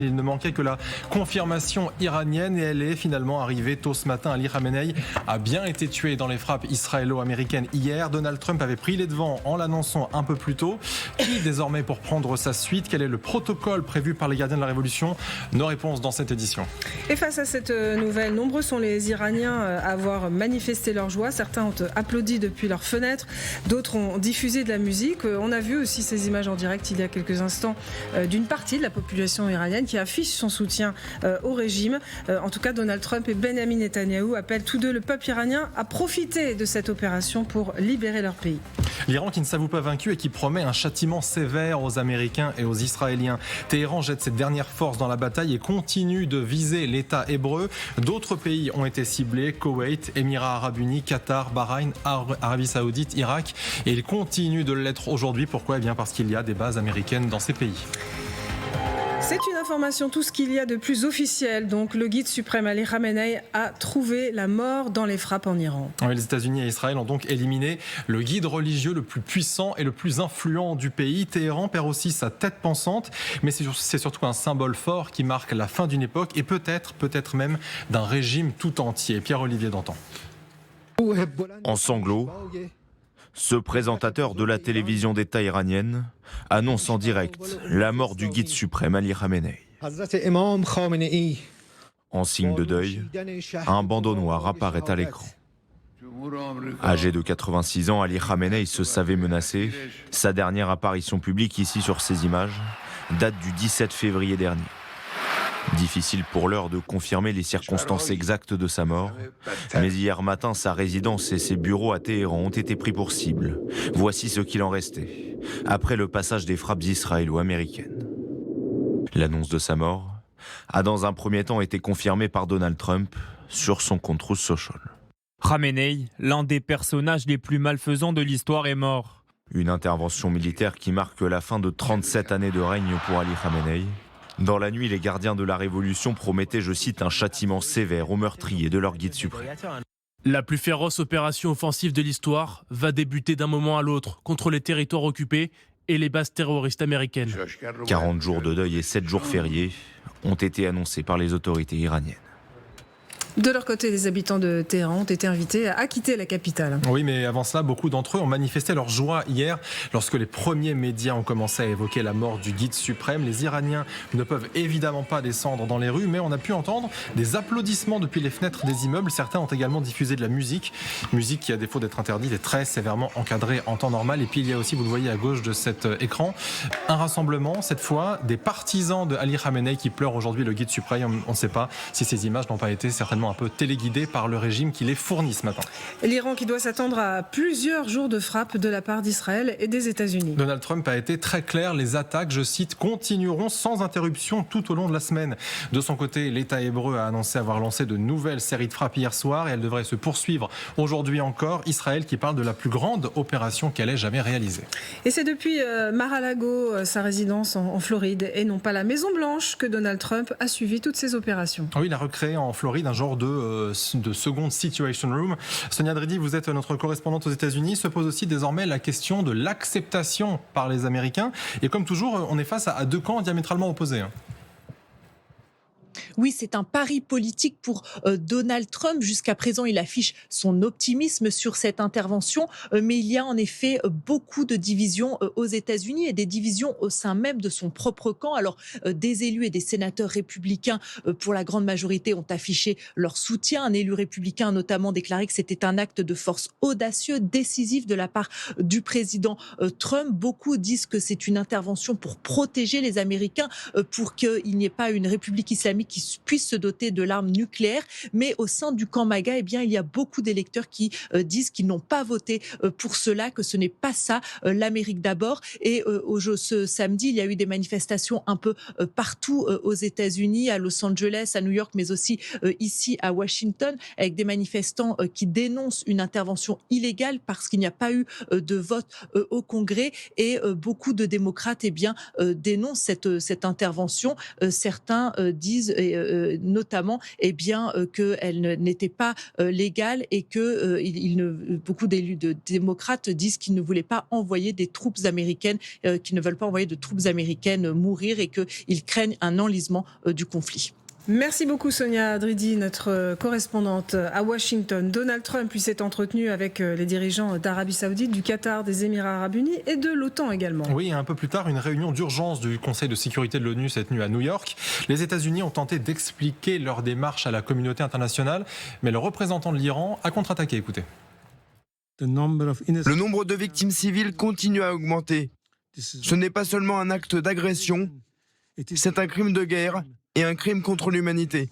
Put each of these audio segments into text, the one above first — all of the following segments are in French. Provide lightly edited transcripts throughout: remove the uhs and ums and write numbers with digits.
Il ne manquait que la confirmation iranienne et elle est finalement arrivée tôt ce matin. Ali Khamenei a bien été tué dans les frappes israélo-américaines hier. Donald Trump avait pris les devants en l'annonçant un peu plus tôt. Qui désormais pour prendre sa suite? Quel est le protocole prévu par les gardiens de la Révolution? Nos réponses dans cette édition. Et face à cette nouvelle, nombreux sont les Iraniens à avoir manifesté leur joie. Certains ont applaudi depuis leurs fenêtres, d'autres ont diffusé de la musique. On a vu aussi ces images en direct il y a quelques instants d'une partie de la population iranienne qui affiche son soutien au régime. En tout cas, Donald Trump et Benjamin Netanyahou appellent tous deux le peuple iranien à profiter de cette opération pour libérer leur pays. L'Iran qui ne s'avoue pas vaincu et qui promet un châtiment sévère aux Américains et aux Israéliens. Téhéran jette ses dernières forces dans la bataille et continue de viser l'État hébreu. D'autres pays ont été ciblés, Koweït, Émirats Arabes Unis, Qatar, Bahreïn, Arabie Saoudite, Irak. Et ils continuent de l'être aujourd'hui. Pourquoi ? Eh bien parce qu'il y a des bases américaines dans ces pays. C'est une information, tout ce qu'il y a de plus officiel. Donc, le guide suprême Ali Khamenei a trouvé la mort dans les frappes en Iran. Oui, les États-Unis et Israël ont donc éliminé le guide religieux le plus puissant et le plus influent du pays. Téhéran perd aussi sa tête pensante, mais c'est surtout un symbole fort qui marque la fin d'une époque et peut-être même d'un régime tout entier. Pierre-Olivier Dantan. En sanglots, ce présentateur de la télévision d'État iranienne annonce en direct la mort du guide suprême Ali Khamenei. En signe de deuil, un bandeau noir apparaît à l'écran. Âgé de 86 ans, Ali Khamenei se savait menacé. Sa dernière apparition publique ici sur ces images date du 17 février dernier. Difficile pour l'heure de confirmer les circonstances exactes de sa mort, mais hier matin, sa résidence et ses bureaux à Téhéran ont été pris pour cible. Voici ce qu'il en restait, après le passage des frappes israélo-américaines. L'annonce de sa mort a dans un premier temps été confirmée par Donald Trump sur son compte Truth Social. Khamenei, l'un des personnages les plus malfaisants de l'histoire, est mort. Une intervention militaire qui marque la fin de 37 années de règne pour Ali Khamenei. Dans la nuit, les gardiens de la Révolution promettaient, je cite, un châtiment sévère aux meurtriers de leur guide suprême. La plus féroce opération offensive de l'histoire va débuter d'un moment à l'autre contre les territoires occupés et les bases terroristes américaines. 40 jours de deuil et 7 jours fériés ont été annoncés par les autorités iraniennes. De leur côté, les habitants de Téhéran ont été invités à quitter la capitale. Oui, mais avant cela, beaucoup d'entre eux ont manifesté leur joie hier lorsque les premiers médias ont commencé à évoquer la mort du guide suprême. Les Iraniens ne peuvent évidemment pas descendre dans les rues, mais on a pu entendre des applaudissements depuis les fenêtres des immeubles. Certains ont également diffusé de la musique qui, à défaut d'être interdite, est très sévèrement encadrée en temps normal. Et puis il y a aussi, vous le voyez à gauche de cet écran, un rassemblement, cette fois des partisans de Ali Khamenei qui pleurent aujourd'hui le guide suprême. On ne sait pas si ces images n'ont pas été certainement un peu téléguidé par le régime qui les fournit ce matin. L'Iran qui doit s'attendre à plusieurs jours de frappes de la part d'Israël et des États-Unis. Donald Trump a été très clair, les attaques, je cite, continueront sans interruption tout au long de la semaine. De son côté, l'État hébreu a annoncé avoir lancé de nouvelles séries de frappes hier soir et elles devraient se poursuivre aujourd'hui encore. Israël qui parle de la plus grande opération qu'elle ait jamais réalisée. Et c'est depuis Mar-a-Lago, sa résidence en Floride, et non pas la Maison-Blanche, que Donald Trump a suivi toutes ces opérations. Oui, il a recréé en Floride un genre de seconde situation room. Sonia Dridi, vous êtes notre correspondante aux États-Unis. Se pose aussi désormais la question de l'acceptation par les Américains. Et comme toujours, on est face à deux camps diamétralement opposés. Oui, c'est un pari politique pour Donald Trump. Jusqu'à présent, il affiche son optimisme sur cette intervention, mais il y a en effet beaucoup de divisions aux États-Unis et des divisions au sein même de son propre camp. Alors, des élus et des sénateurs républicains, pour la grande majorité, ont affiché leur soutien. Un élu républicain a notamment déclaré que c'était un acte de force audacieux, décisif de la part du président Trump. Beaucoup disent que c'est une intervention pour protéger les Américains, pour qu'il n'y ait pas une république islamique qui puisse se doter de l'arme nucléaire. Mais au sein du camp MAGA, eh bien, il y a beaucoup d'électeurs qui disent qu'ils n'ont pas voté pour cela, que ce n'est pas ça, l'Amérique d'abord. Et ce samedi, il y a eu des manifestations un peu partout aux États-Unis, à Los Angeles, à New York, mais aussi ici à Washington, avec des manifestants qui dénoncent une intervention illégale parce qu'il n'y a pas eu de vote au Congrès. Et beaucoup de démocrates, eh bien, dénoncent cette intervention. Certains disent et notamment qu'elle n'était pas légale et que beaucoup d'élus démocrates disent qu'ils ne voulaient pas envoyer des troupes américaines, qu'ils ne veulent pas envoyer de troupes américaines mourir et qu'ils craignent un enlisement du conflit. Merci beaucoup Sonia Dridi, notre correspondante à Washington. Donald Trump s'est entretenu avec les dirigeants d'Arabie Saoudite, du Qatar, des Émirats Arabes Unis et de l'OTAN également. Oui, un peu plus tard, une réunion d'urgence du Conseil de sécurité de l'ONU s'est tenue à New York. Les États-Unis ont tenté d'expliquer leur démarche à la communauté internationale, mais le représentant de l'Iran a contre-attaqué. Écoutez. Le nombre de victimes civiles continue à augmenter. Ce n'est pas seulement un acte d'agression, c'est un crime de guerre et un crime contre l'humanité.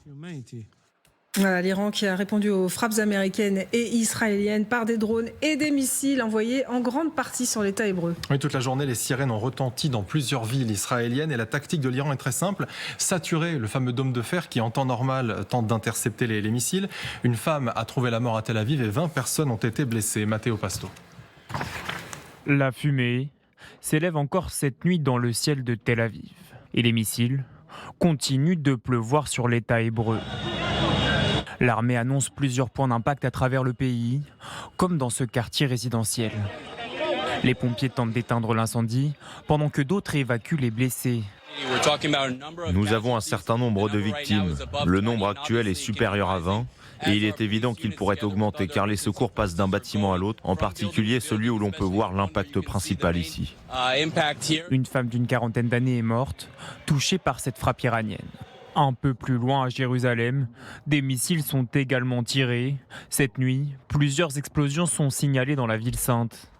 Voilà, l'Iran qui a répondu aux frappes américaines et israéliennes par des drones et des missiles envoyés en grande partie sur l'État hébreu. Oui, toute la journée, les sirènes ont retenti dans plusieurs villes israéliennes et la tactique de l'Iran est très simple, saturer le fameux dôme de fer qui en temps normal tente d'intercepter les missiles. Une femme a trouvé la mort à Tel Aviv et 20 personnes ont été blessées. Matteo Pasto. La fumée s'élève encore cette nuit dans le ciel de Tel Aviv et les missiles continuent de pleuvoir sur l'État hébreu. L'armée annonce plusieurs points d'impact à travers le pays, comme dans ce quartier résidentiel. Les pompiers tentent d'éteindre l'incendie, pendant que d'autres évacuent les blessés. Nous avons un certain nombre de victimes. Le nombre actuel est supérieur à 20 et il est évident qu'il pourrait augmenter car les secours passent d'un bâtiment à l'autre, en particulier celui où l'on peut voir l'impact principal ici. Une femme d'une quarantaine d'années est morte, touchée par cette frappe iranienne. Un peu plus loin à Jérusalem, des missiles sont également tirés. Cette nuit, plusieurs explosions sont signalées dans la ville sainte.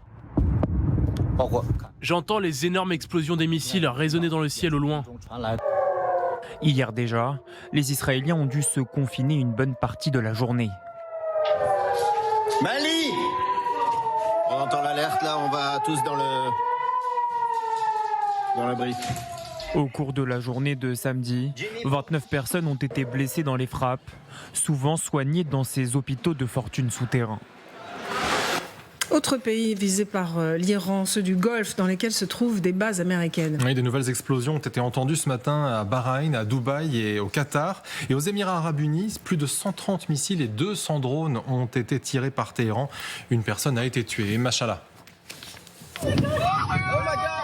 J'entends les énormes explosions des missiles résonner dans le ciel au loin. Hier déjà, les Israéliens ont dû se confiner une bonne partie de la journée. Mali! On entend l'alerte là, on va tous dans l'abri. Au cours de la journée de samedi, 29 personnes ont été blessées dans les frappes, souvent soignées dans ces hôpitaux de fortune souterrains. Autre pays visé par l'Iran, ceux du Golfe, dans lesquels se trouvent des bases américaines. Oui, des nouvelles explosions ont été entendues ce matin à Bahreïn, à Dubaï et au Qatar. Et aux Émirats Arabes Unis, plus de 130 missiles et 200 drones ont été tirés par Téhéran. Une personne a été tuée. Machallah.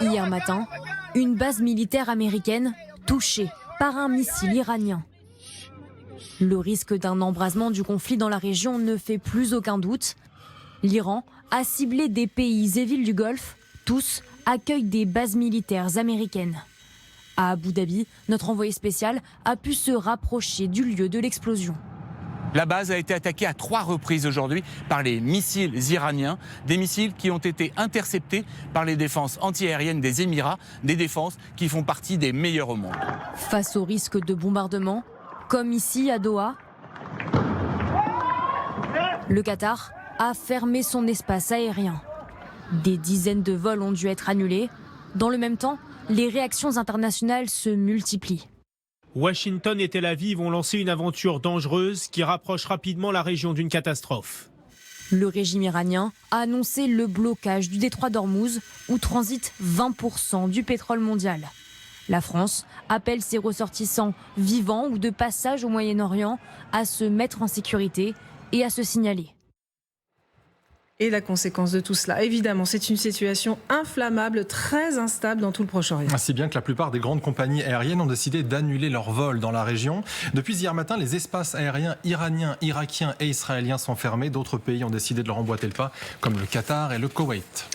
Hier matin, une base militaire américaine touchée par un missile iranien. Le risque d'un embrasement du conflit dans la région ne fait plus aucun doute. L'Iran a ciblé des pays et villes du Golfe. Tous accueillent des bases militaires américaines. À Abu Dhabi, notre envoyé spécial a pu se rapprocher du lieu de l'explosion. La base a été attaquée à 3 reprises aujourd'hui par les missiles iraniens, des missiles qui ont été interceptés par les défenses antiaériennes des Émirats, des défenses qui font partie des meilleures au monde. Face au risque de bombardement, comme ici à Doha, le Qatar a fermé son espace aérien. Des dizaines de vols ont dû être annulés. Dans le même temps, les réactions internationales se multiplient. Washington et Tel Aviv ont lancé une aventure dangereuse qui rapproche rapidement la région d'une catastrophe. Le régime iranien a annoncé le blocage du détroit d'Ormuz où transite 20% du pétrole mondial. La France appelle ses ressortissants vivants ou de passage au Moyen-Orient à se mettre en sécurité et à se signaler. Et la conséquence de tout cela, évidemment, c'est une situation inflammable, très instable dans tout le Proche-Orient. Si bien que la plupart des grandes compagnies aériennes ont décidé d'annuler leurs vols dans la région. Depuis hier matin, les espaces aériens iraniens, irakiens et israéliens sont fermés. D'autres pays ont décidé de leur emboîter le pas, comme le Qatar et le Koweït.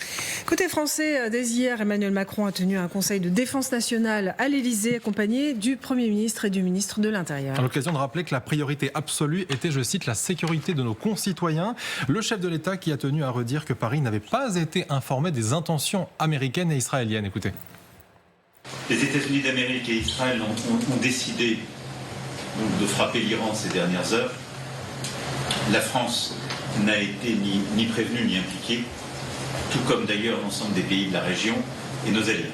Côté français, dès hier, Emmanuel Macron a tenu un conseil de défense nationale à l'Élysée, accompagné du Premier ministre et du ministre de l'Intérieur. À l'occasion de rappeler que la priorité absolue était, je cite, la sécurité de nos concitoyens. Le chef de l'État qui a tenu à redire que Paris n'avait pas été informé des intentions américaines et israéliennes. Écoutez. Les États-Unis d'Amérique et Israël ont décidé donc, de frapper l'Iran ces dernières heures. La France n'a été ni prévenue ni impliquée, tout comme d'ailleurs l'ensemble des pays de la région et nos alliés.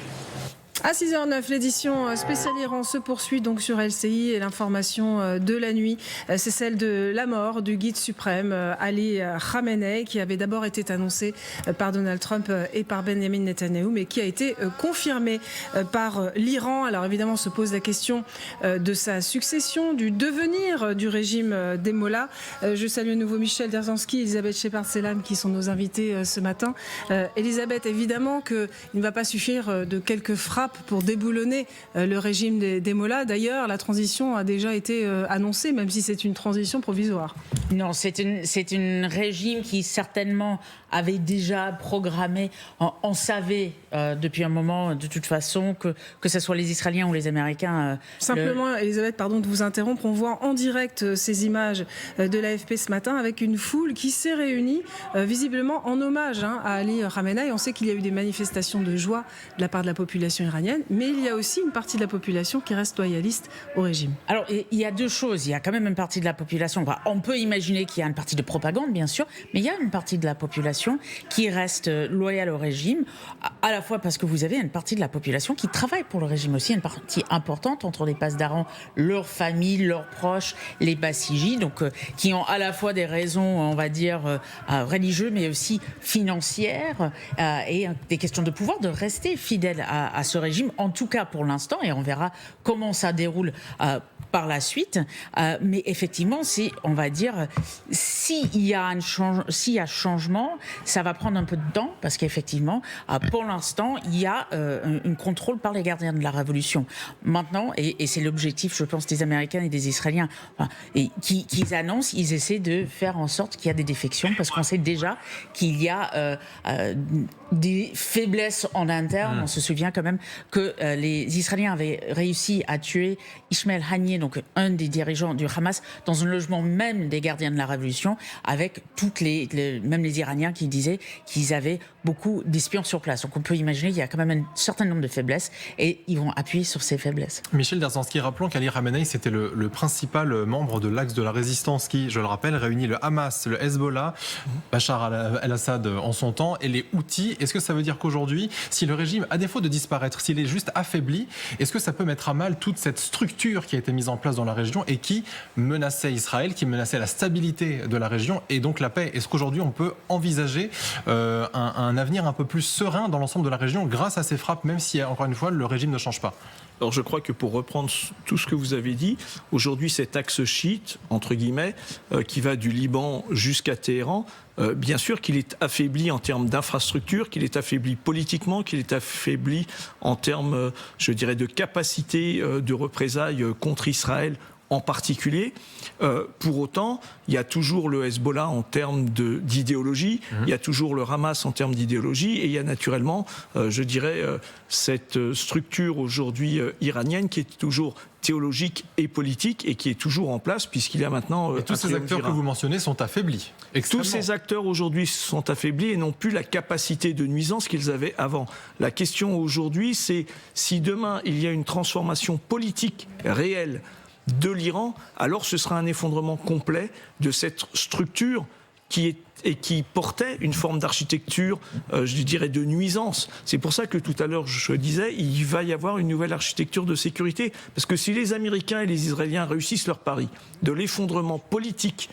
À 6h09, l'édition spéciale Iran se poursuit donc sur LCI et l'information de la nuit, c'est celle de la mort du guide suprême Ali Khamenei, qui avait d'abord été annoncée par Donald Trump et par Benjamin Netanyahou, mais qui a été confirmée par l'Iran. Alors évidemment se pose la question de sa succession, du devenir du régime des mollahs. Je salue à nouveau Michel Derzanski, Elisabeth Shepard-Selam qui sont nos invités ce matin. Elisabeth, évidemment qu'il ne va pas suffire de quelques frappes pour déboulonner le régime des mollahs. D'ailleurs, la transition a déjà été annoncée, même si c'est une transition provisoire. Non, c'est un régime qui certainement avait déjà programmé. On savait depuis un moment, de toute façon, que ce soit les Israéliens ou les Américains. Simplement, Elisabeth, pardon de vous interrompre, on voit en direct ces images de l'AFP ce matin avec une foule qui s'est réunie visiblement en hommage à Ali Khamenei. On sait qu'il y a eu des manifestations de joie de la part de la population iranienne, mais il y a aussi une partie de la population qui reste loyaliste au régime. Alors, il y a deux choses. Il y a quand même une partie de la population. On peut imaginer qu'il y a une partie de propagande, bien sûr, mais il y a une partie de la population qui reste loyale au régime, à la fois parce que vous avez une partie de la population qui travaille pour le régime aussi, une partie importante entre les pasdaran, leurs familles, leurs proches, les basijis, donc qui ont à la fois des raisons, on va dire, religieuses, mais aussi financières et des questions de pouvoir, de rester fidèles à ce régime, en tout cas pour l'instant, et on verra comment ça déroule par la suite. Mais effectivement, on va dire, s'il y a changement, ça va prendre un peu de temps, parce qu'effectivement, pour l'instant, il y a un contrôle par les gardiens de la révolution. Maintenant, et c'est l'objectif, je pense, des Américains et des Israéliens, qu'ils annoncent, ils essaient de faire en sorte qu'il y a des défections, parce qu'on sait déjà qu'il y a des faiblesses en interne. On se souvient quand même que les Israéliens avaient réussi à tuer Ismaël Haniyeh, donc un des dirigeants du Hamas, dans un logement même des gardiens de la révolution, avec même les Iraniens qui disaient qu'ils avaient beaucoup d'espions sur place. Donc on peut imaginer qu'il y a quand même un certain nombre de faiblesses et ils vont appuyer sur ces faiblesses. Michel Derzanski, rappelons qu'Ali Khamenei, c'était le principal membre de l'axe de la résistance qui, je le rappelle, réunit le Hamas, le Hezbollah, Bachar el-Assad en son temps, et les Houthis. Est-ce que ça veut dire qu'aujourd'hui, si le régime, à défaut de disparaître, s'il est juste affaibli, est-ce que ça peut mettre à mal toute cette structure qui a été mise en place dans la région et qui menaçait Israël, qui menaçait la stabilité de la région et donc la paix? Est-ce qu'aujourd'hui on peut envisager un avenir un peu plus serein dans l'ensemble de la région grâce à ces frappes, même si, encore une fois, le régime ne change pas? Alors je crois que pour reprendre tout ce que vous avez dit, aujourd'hui cet axe chiite, entre guillemets, qui va du Liban jusqu'à Téhéran, bien sûr qu'il est affaibli en termes d'infrastructure, qu'il est affaibli politiquement, qu'il est affaibli en termes, je dirais, de capacité de représailles contre Israël en particulier. Pour autant, il y a toujours le Hezbollah en termes d'idéologie, il y a toujours le Hamas en termes d'idéologie, et il y a naturellement, je dirais, cette structure aujourd'hui iranienne qui est toujours théologique et politique et qui est toujours en place puisqu'il y a maintenant... Et tous ces acteurs que vous mentionnez sont affaiblis. Tous ces acteurs aujourd'hui sont affaiblis et n'ont plus la capacité de nuisance qu'ils avaient avant. La question aujourd'hui, c'est si demain il y a une transformation politique réelle de l'Iran, alors ce sera un effondrement complet de cette structure qui portait une forme d'architecture, je dirais, de nuisance. C'est pour ça que tout à l'heure, je disais, il va y avoir une nouvelle architecture de sécurité. Parce que si les Américains et les Israéliens réussissent leur pari de l'effondrement politique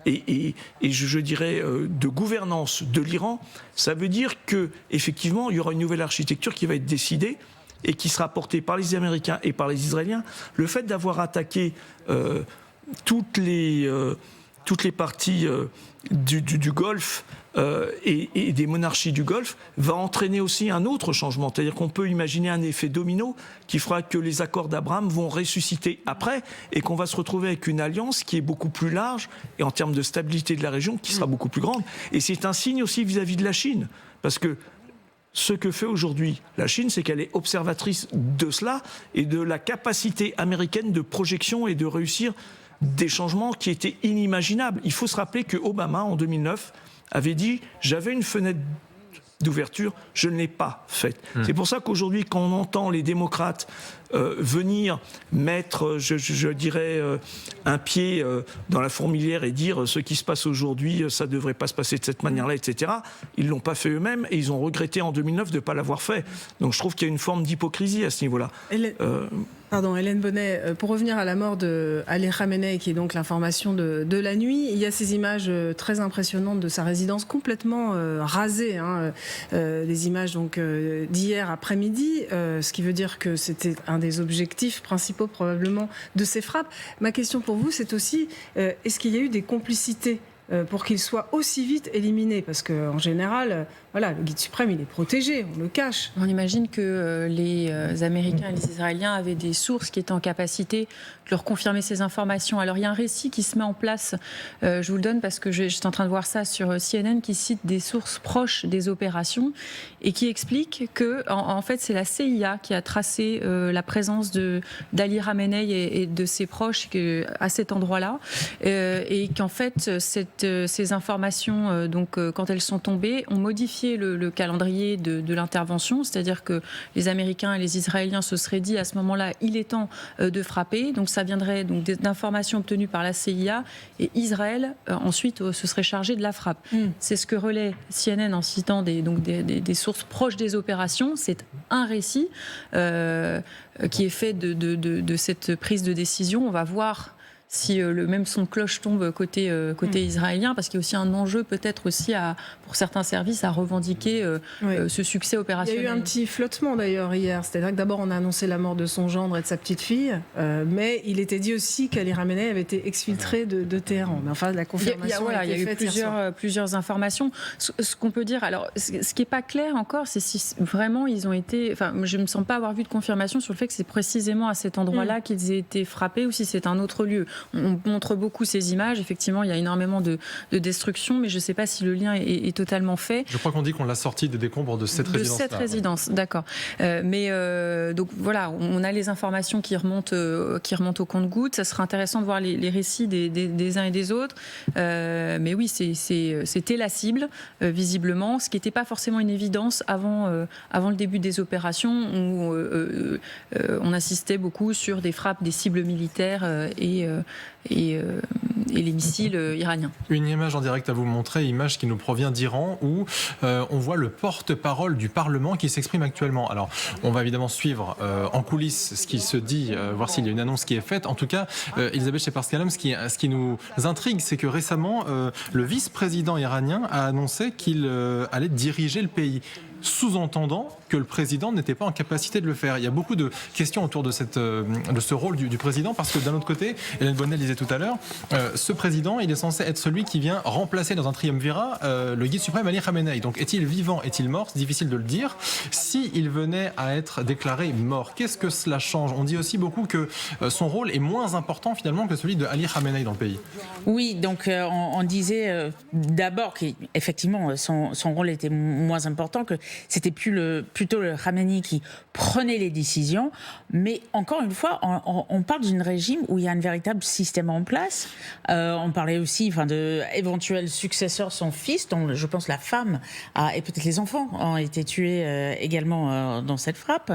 et je dirais, de gouvernance de l'Iran, ça veut dire qu'effectivement, il y aura une nouvelle architecture qui va être décidée et qui sera portée par les Américains et par les Israéliens. Le fait d'avoir attaqué toutes les parties du Golfe et des monarchies du Golfe va entraîner aussi un autre changement. C'est-à-dire qu'on peut imaginer un effet domino qui fera que les accords d'Abraham vont ressusciter après et qu'on va se retrouver avec une alliance qui est beaucoup plus large et en termes de stabilité de la région qui sera beaucoup plus grande. Et c'est un signe aussi vis-à-vis de la Chine. Parce que ce que fait aujourd'hui la Chine, c'est qu'elle est observatrice de cela et de la capacité américaine de projection et de réussir des changements qui étaient inimaginables. Il faut se rappeler que Obama, en 2009, avait dit « j'avais une fenêtre d'ouverture, je ne l'ai pas faite ». C'est pour ça qu'aujourd'hui, quand on entend les démocrates venir mettre, je dirais, un pied dans la fourmilière et dire ce qui se passe aujourd'hui, ça ne devrait pas se passer de cette manière-là, etc. Ils ne l'ont pas fait eux-mêmes et ils ont regretté en 2009 de ne pas l'avoir fait. Donc je trouve qu'il y a une forme d'hypocrisie à ce niveau-là. Hélène Bonnet, pour revenir à la mort de Ali Khamenei, qui est donc l'information de la nuit, il y a ces images très impressionnantes de sa résidence complètement rasée, les images donc d'hier après-midi, ce qui veut dire que c'était un des objectifs principaux probablement de ces frappes. Ma question pour vous, c'est aussi, est-ce qu'il y a eu des complicités pour qu'il soit aussi vite éliminé? Parce qu'en général, le guide suprême, il est protégé, on le cache. On imagine que les Américains et les Israéliens avaient des sources qui étaient en capacité de leur confirmer ces informations. Alors il y a un récit qui se met en place, je vous le donne parce que j'étais en train de voir ça sur CNN, qui cite des sources proches des opérations et qui explique que en fait c'est la CIA qui a tracé la présence d'Ali Khamenei et de ses proches à cet endroit-là, et qu'en fait ces informations, quand elles sont tombées, ont modifié le calendrier de l'intervention, c'est-à-dire que les Américains et les Israéliens se seraient dit à ce moment-là, il est temps de frapper. Donc ça viendrait donc d'informations obtenues par la CIA, et Israël ensuite se serait chargé de la frappe. C'est ce que relaie CNN en citant des sources proches des opérations. C'est un récit qui est fait de cette prise de décision. On va voir si le même son de cloche tombe côté israélien, parce qu'il y a aussi un enjeu peut-être aussi pour certains services à revendiquer ce succès opérationnel. Il y a eu un petit flottement d'ailleurs hier, c'est-à-dire que d'abord on a annoncé la mort de son gendre et de sa petite fille, mais il était dit aussi qu'Ali Khamenei avait été exfiltré de Téhéran. Mais enfin, la confirmation il y a eu plusieurs informations. Ce qu'on peut dire, alors ce qui n'est pas clair encore, c'est si vraiment ils ont été... Enfin, je ne me sens pas avoir vu de confirmation sur le fait que c'est précisément à cet endroit-là qu'ils aient été frappés, ou si c'est un autre lieu. On montre beaucoup ces images. Effectivement, il y a énormément de destruction, mais je ne sais pas si le lien est totalement fait. Je crois qu'on dit qu'on l'a sorti des décombres de cette résidence. De cette résidence, d'accord. Donc voilà, on a les informations qui remontent au compte-gouttes. Ça serait intéressant de voir les récits des uns et des autres. Mais oui, c'était la cible, visiblement, ce qui n'était pas forcément une évidence avant le début des opérations, où on assistait beaucoup sur des frappes des cibles militaires et les missiles iraniens. Une image en direct à vous montrer, image qui nous provient d'Iran, où on voit le porte-parole du Parlement qui s'exprime actuellement. Alors, on va évidemment suivre en coulisses ce qui se dit, voir s'il y a une annonce qui est faite. En tout cas, Elisabeth Shepard-Skallam, ce qui nous intrigue, c'est que récemment, le vice-président iranien a annoncé qu'il allait diriger le pays, sous-entendant que le président n'était pas en capacité de le faire. Il y a beaucoup de questions autour de ce rôle du président, parce que d'un autre côté, Hélène Bonnet disait tout à l'heure, ce président, il est censé être celui qui vient remplacer dans un triumvirat le guide suprême Ali Khamenei. Donc est-il vivant, est-il mort? C'est difficile de le dire. S'il venait à être déclaré mort, qu'est-ce que cela change? On dit aussi beaucoup que son rôle est moins important finalement que celui de Ali Khamenei dans le pays. Oui, donc on disait d'abord qu'effectivement son rôle était moins important, que c'était plutôt le Khamenei qui prenait les décisions. Mais encore une fois, on parle d'un régime où il y a un véritable système en place. On parlait aussi de éventuels successeurs, son fils, dont je pense la femme et peut-être les enfants ont été tués également dans cette frappe.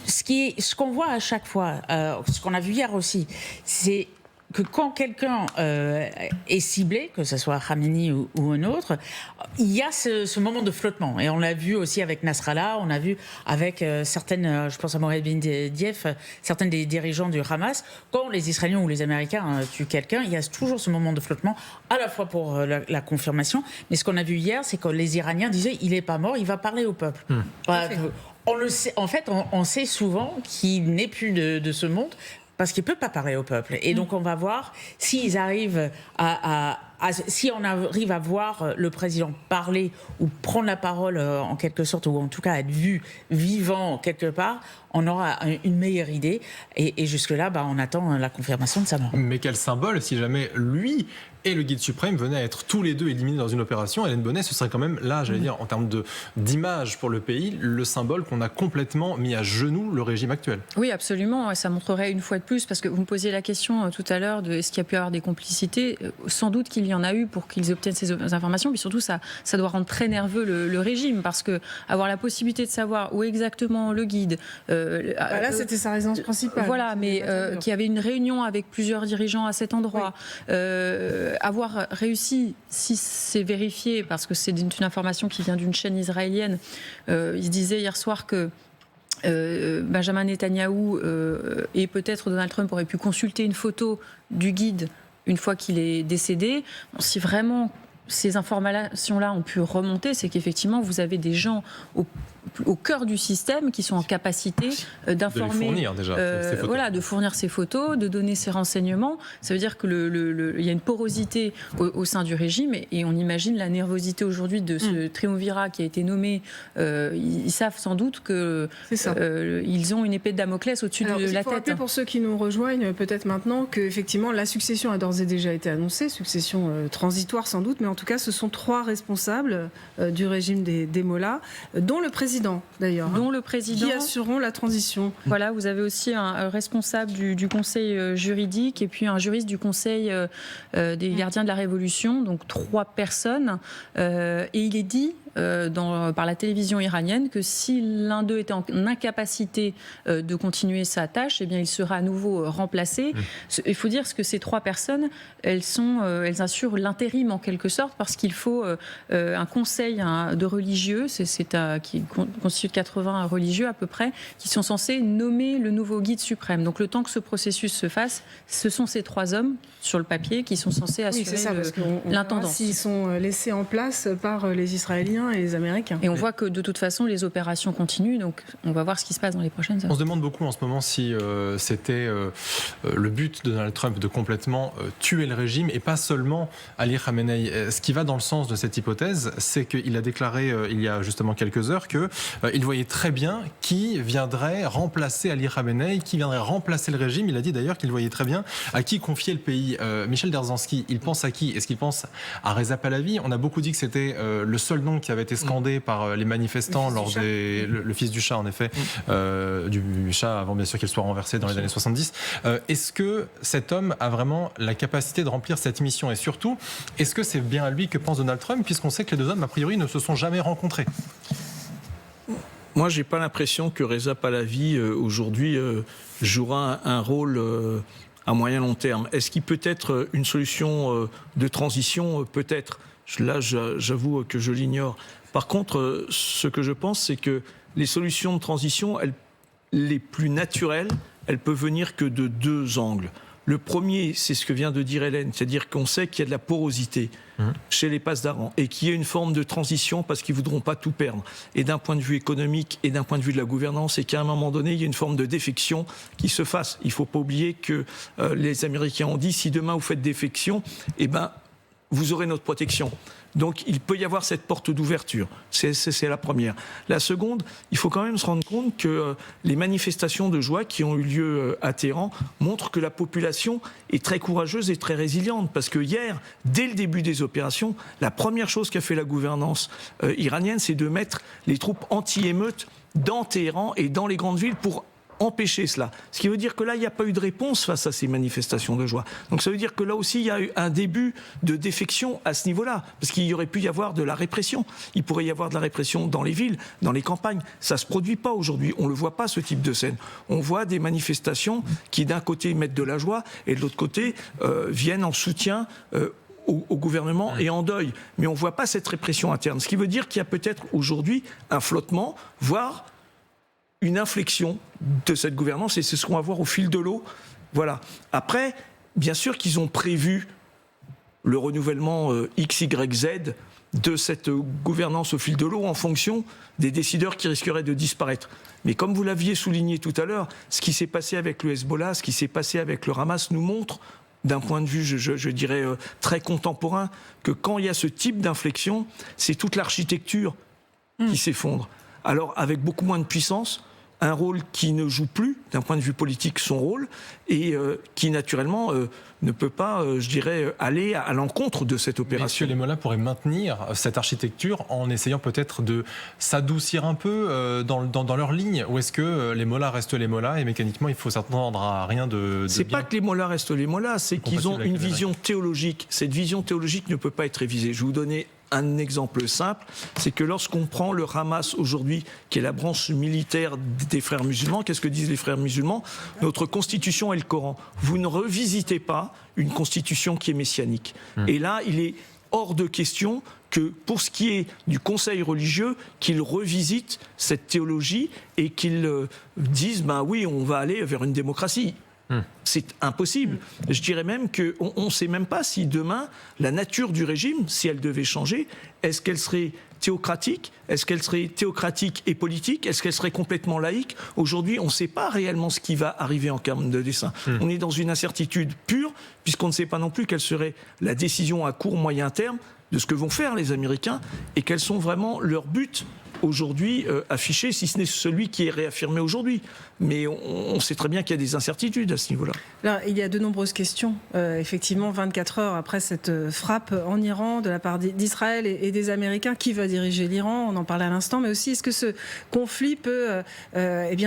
Ce qu'on voit à chaque fois, ce qu'on a vu hier aussi, c'est que quand quelqu'un est ciblé, que ce soit Khamenei ou un autre, il y a ce moment de flottement. Et on l'a vu aussi avec Nasrallah, on a vu avec certaines, je pense à Mohamed bin Dief, certaines des dirigeants du Hamas. Quand les Israéliens ou les Américains tuent quelqu'un, il y a toujours ce moment de flottement, à la fois pour la confirmation, mais ce qu'on a vu hier, c'est que les Iraniens disaient « il n'est pas mort, il va parler au peuple ». On le sait, en fait, on sait souvent qu'il n'est plus de ce monde, parce qu'il ne peut pas parler au peuple. Et donc, on va voir s'ils arrivent si on arrive à voir le président parler ou prendre la parole en quelque sorte, ou en tout cas être vu vivant quelque part, on aura une meilleure idée. Et jusque-là, on attend la confirmation de sa mort. Mais quel symbole si jamais lui et le guide suprême venaient à être tous les deux éliminés dans une opération. Hélène Bonnet, ce serait quand même là, j'allais dire, en termes d'image pour le pays, le symbole qu'on a complètement mis à genoux le régime actuel. Oui, absolument. Ça montrerait une fois de plus, parce que vous me posiez la question tout à l'heure de est-ce qu'il y a pu y avoir des complicités. Sans doute qu'il il y en a eu pour qu'ils obtiennent ces informations. Puis surtout, ça doit rendre très nerveux le régime, parce que avoir la possibilité de savoir où exactement le guide... là, c'était sa résidence principale. Voilà, mais qu'il y avait une réunion avec plusieurs dirigeants à cet endroit. Oui. Avoir réussi, si c'est vérifié, parce que c'est une information qui vient d'une chaîne israélienne, il se disait hier soir que Benjamin Netanyahou et peut-être Donald Trump auraient pu consulter une photo du guide une fois qu'il est décédé. Bon, si vraiment ces informations-là ont pu remonter, c'est qu'effectivement vous avez des gens au cœur du système qui sont en capacité d'informer, de fournir déjà ces photos. Voilà, de fournir ces photos, de donner ces renseignements. Ça veut dire que il y a une porosité au sein du régime, et on imagine la nervosité aujourd'hui de ce triumvirat qui a été nommé. Ils savent sans doute que ils ont une épée de Damoclès au-dessus de la tête. Il faut rappeler pour ceux qui nous rejoignent peut-être maintenant qu'effectivement la succession a d'ores et déjà été annoncée, succession transitoire sans doute, mais en tout cas ce sont 3 responsables du régime des Mollahs, dont le président d'ailleurs, qui assureront la transition. Voilà, vous avez aussi un responsable du conseil juridique et puis un juriste du conseil des gardiens de la Révolution, donc 3 personnes. Et il est dit par la télévision iranienne que si l'un d'eux était en incapacité de continuer sa tâche, eh bien il sera à nouveau remplacé. Il faut dire que ces 3 personnes, elles assurent l'intérim en quelque sorte, parce qu'il faut un conseil de religieux, qui constitue de 80 religieux à peu près, qui sont censés nommer le nouveau guide suprême. Donc le temps que ce processus se fasse, ce sont ces 3 hommes sur le papier qui sont censés assurer l'intendance. Ils sont laissés en place par les Israéliens et les Américains. Et on voit que de toute façon les opérations continuent, donc on va voir ce qui se passe dans les prochaines heures. On se demande beaucoup en ce moment si c'était le but de Donald Trump de complètement tuer le régime et pas seulement Ali Khamenei. Ce qui va dans le sens de cette hypothèse, c'est qu'il a déclaré il y a justement quelques heures qu'il voyait très bien qui viendrait remplacer Ali Khamenei, qui viendrait remplacer le régime. Il a dit d'ailleurs qu'il voyait très bien à qui confier le pays. Michel Derzhansky, il pense à qui? Est-ce qu'il pense à Reza Pahlavi? On a beaucoup dit que c'était le seul nom qui avait été scandé par les manifestants le fils du chat en effet, du chat avant bien sûr qu'il soit renversé dans les années 70. Est-ce que cet homme a vraiment la capacité de remplir cette mission, et surtout est-ce que c'est bien à lui que pense Donald Trump, puisqu'on sait que les 2 hommes a priori ne se sont jamais rencontrés? Moi, j'ai pas l'impression que Reza Pahlavi aujourd'hui jouera un rôle à moyen long terme. Est-ce qu'il peut être une solution de transition? Peut-être. Là, j'avoue que je l'ignore. Par contre, ce que je pense, c'est que les solutions de transition, les plus naturelles, elles peuvent venir que de 2 angles. Le premier, c'est ce que vient de dire Hélène, c'est-à-dire qu'on sait qu'il y a de la porosité chez les Pasdaran et qu'il y a une forme de transition parce qu'ils ne voudront pas tout perdre. Et d'un point de vue économique et d'un point de vue de la gouvernance, et qu'à un moment donné, il y a une forme de défection qui se fasse. Il ne faut pas oublier que les Américains ont dit, si demain vous faites défection, eh ben, vous aurez notre protection. Donc il peut y avoir cette porte d'ouverture, c'est la première. La seconde, il faut quand même se rendre compte que les manifestations de joie qui ont eu lieu à Téhéran montrent que la population est très courageuse et très résiliente, parce que hier, dès le début des opérations, la première chose qu'a fait la gouvernance iranienne, c'est de mettre les troupes anti-émeutes dans Téhéran et dans les grandes villes pour empêcher cela. Ce qui veut dire que là, il n'y a pas eu de réponse face à ces manifestations de joie. Donc ça veut dire que là aussi, il y a eu un début de défection à ce niveau-là, parce qu'il y aurait pu y avoir de la répression. Il pourrait y avoir de la répression dans les villes, dans les campagnes. Ça ne se produit pas aujourd'hui. On ne le voit pas, ce type de scène. On voit des manifestations qui, d'un côté, mettent de la joie, et de l'autre côté, viennent en soutien au gouvernement et en deuil. Mais on ne voit pas cette répression interne. Ce qui veut dire qu'il y a peut-être aujourd'hui un flottement, voire une inflexion de cette gouvernance, et c'est ce qu'on va voir au fil de l'eau. Voilà. Après, bien sûr qu'ils ont prévu le renouvellement XYZ de cette gouvernance au fil de l'eau en fonction des décideurs qui risqueraient de disparaître. Mais comme vous l'aviez souligné tout à l'heure, ce qui s'est passé avec le Hezbollah, ce qui s'est passé avec le Hamas nous montre, d'un point de vue, je dirais, très contemporain, que quand il y a ce type d'inflexion, c'est toute l'architecture qui s'effondre. Alors, avec beaucoup moins de puissance, un rôle qui ne joue plus, d'un point de vue politique, son rôle, et qui naturellement ne peut pas, je dirais, aller à l'encontre de cette opération. Est-ce que les mollahs pourraient maintenir cette architecture en essayant peut-être de s'adoucir un peu dans leur ligne, ou est-ce que les mollahs restent les mollahs et mécaniquement il faut s'attendre à rien de c'est bien. Pas que les mollahs restent les mollahs, c'est qu'ils ont une vision théologique. Cette vision théologique ne peut pas être révisée. Je vais vous donner un exemple simple, c'est que lorsqu'on prend le Hamas aujourd'hui, qui est la branche militaire des frères musulmans, qu'est-ce que disent les frères musulmans ? Notre constitution est le Coran. Vous ne revisitez pas une constitution qui est messianique. Et là, il est hors de question que pour ce qui est du conseil religieux, qu'ils revisitent cette théologie et qu'ils disent, ben oui, on va aller vers une démocratie. C'est impossible. Je dirais même qu'on ne sait même pas si demain, la nature du régime, si elle devait changer, est-ce qu'elle serait théocratique ? Est-ce qu'elle serait théocratique et politique ? Est-ce qu'elle serait complètement laïque ? Aujourd'hui, on ne sait pas réellement ce qui va arriver en termes de dessin. On est dans une incertitude pure, puisqu'on ne sait pas non plus quelle serait la décision à court, moyen terme de ce que vont faire les Américains et quels sont vraiment leurs buts aujourd'hui affiché, si ce n'est celui qui est réaffirmé aujourd'hui. Mais on sait très bien qu'il y a des incertitudes à ce niveau-là. Alors, il y a de nombreuses questions. Effectivement, 24 heures après cette frappe en Iran de la part d'Israël et des Américains, qui va diriger l'Iran ? On en parlait à l'instant, mais aussi est-ce que ce conflit peut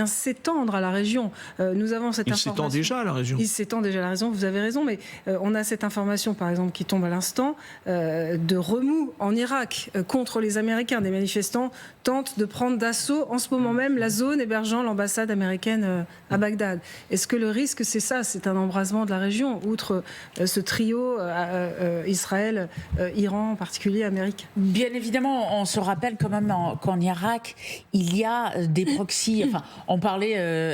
s'étendre à la région ? Nous avons cette information. Il s'étend déjà à la région. Il s'étend déjà à la région, vous avez raison, mais on a cette information, par exemple, qui tombe à l'instant, de remous en Irak contre les Américains. Des manifestants tentent de prendre d'assaut en ce moment même la zone hébergeant l'ambassade américaine à Bagdad. Est-ce que le risque, c'est ça ? C'est un embrasement de la région, outre ce trio Israël, Iran, en particulier Amérique ? Bien évidemment, on se rappelle quand même qu'en Irak, il y a des proxys. Enfin,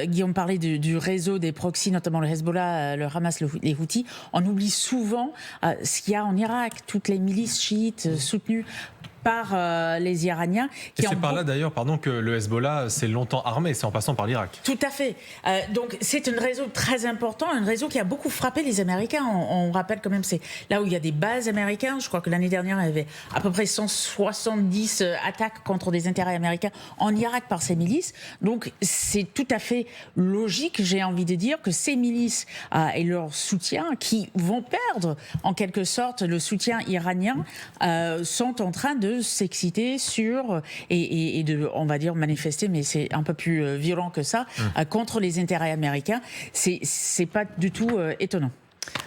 Guillaume parlait du réseau des proxys, notamment le Hezbollah, le Hamas, les Houthis. On oublie souvent ce qu'il y a en Irak, toutes les milices chiites soutenues par les Iraniens. Et c'est par là d'ailleurs que le Hezbollah s'est longtemps armé, c'est en passant par l'Irak. Tout à fait. Donc c'est un réseau très important, un réseau qui a beaucoup frappé les Américains. On rappelle quand même, c'est là où il y a des bases américaines. Je crois que l'année dernière, il y avait à peu près 170 attaques contre des intérêts américains en Irak par ces milices. Donc c'est tout à fait logique, j'ai envie de dire, que ces milices et leur soutien, qui vont perdre en quelque sorte le soutien iranien, sont en train de s'exciter sur et de, on va dire, manifester, mais c'est un peu plus violent que ça, contre les intérêts américains. C'est pas du tout étonnant.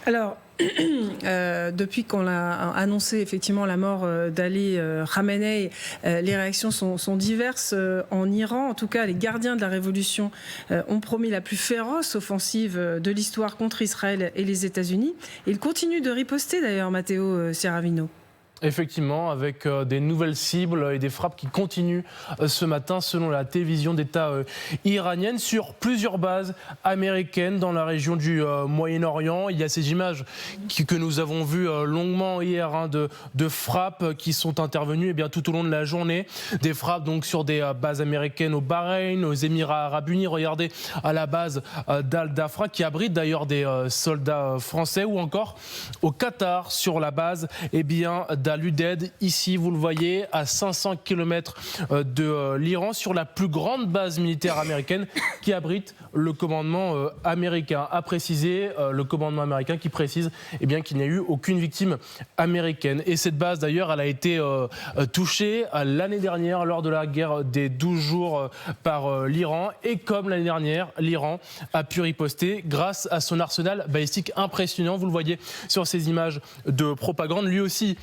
Alors, depuis qu'on a annoncé effectivement la mort d'Ali Khamenei, les réactions sont diverses en Iran. En tout cas, les gardiens de la révolution ont promis la plus féroce offensive de l'histoire contre Israël et les États-Unis. Ils continuent de riposter d'ailleurs, Matteo Sciaravino. Effectivement, avec des nouvelles cibles et des frappes qui continuent ce matin, selon la télévision d'État iranienne, sur plusieurs bases américaines dans la région du Moyen-Orient. Il y a ces images que nous avons vues longuement hier, de frappes qui sont intervenues tout au long de la journée. Des frappes donc sur des bases américaines au Bahreïn, aux Émirats Arabes Unis. Regardez à la base d'Al-Dafra, qui abrite d'ailleurs des soldats français, ou encore au Qatar, sur la base d'Al-Udeid, ici vous le voyez, à 500 km de l'Iran, sur la plus grande base militaire américaine qui abrite le commandement américain. A précisé le commandement américain, qui précise qu'il n'y a eu aucune victime américaine. Et cette base d'ailleurs, elle a été touchée l'année dernière lors de la guerre des 12 jours par l'Iran. Et comme l'année dernière, l'Iran a pu riposter grâce à son arsenal balistique impressionnant. Vous le voyez sur ces images de propagande. Lui aussi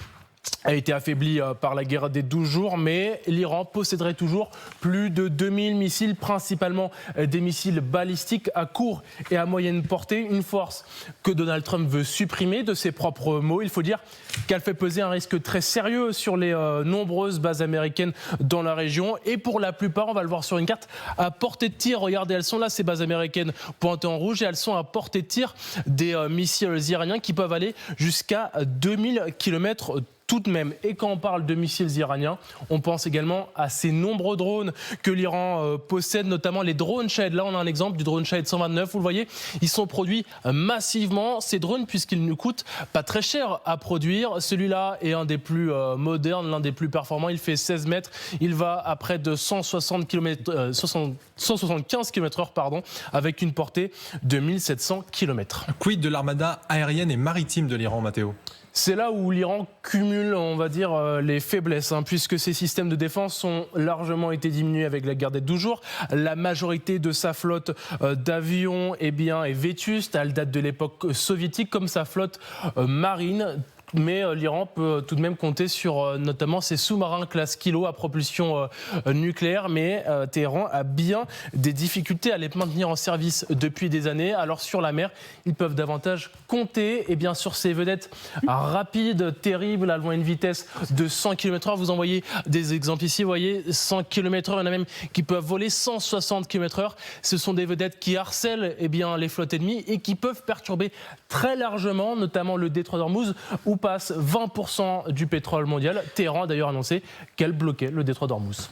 a été affaibli par la guerre des 12 jours, mais l'Iran posséderait toujours plus de 2000 missiles, principalement des missiles balistiques à court et à moyenne portée, une force que Donald Trump veut supprimer de ses propres mots. Il faut dire qu'elle fait peser un risque très sérieux sur les nombreuses bases américaines dans la région, et pour la plupart, on va le voir sur une carte, à portée de tir. Regardez, elles sont là, ces bases américaines pointées en rouge, et elles sont à portée de tir des missiles iraniens qui peuvent aller jusqu'à 2000 km tout de même. Et quand on parle de missiles iraniens, on pense également à ces nombreux drones que l'Iran possède, notamment les drones Shahed. Là, on a un exemple du drone Shahed 129. Vous le voyez, ils sont produits massivement. Ces drones, puisqu'ils ne coûtent pas très cher à produire, celui-là est un des plus modernes, l'un des plus performants. Il fait 16 mètres. Il va à près de 175 km/h, avec une portée de 1700 km. Quid de l'armada aérienne et maritime de l'Iran, Mathéo? C'est là où l'Iran cumule, on va dire, les faiblesses, puisque ses systèmes de défense ont largement été diminués avec la guerre des 12 jours. La majorité de sa flotte d'avions est vétuste. Elle date de l'époque soviétique, comme sa flotte marine. Mais l'Iran peut tout de même compter sur notamment ses sous-marins classe Kilo à propulsion nucléaire. Mais Téhéran a bien des difficultés à les maintenir en service depuis des années. Alors sur la mer, ils peuvent davantage compter sur ces vedettes rapides, terribles, allant à une vitesse de 100 km/h. Vous en voyez des exemples ici, vous voyez 100 km/h. Il y en a même qui peuvent voler 160 km/h. Ce sont des vedettes qui harcèlent les flottes ennemies et qui peuvent perturber très largement, notamment le détroit d'Ormuz, où passe 20% du pétrole mondial. Téhéran a d'ailleurs annoncé qu'elle bloquait le détroit d'Ormuz.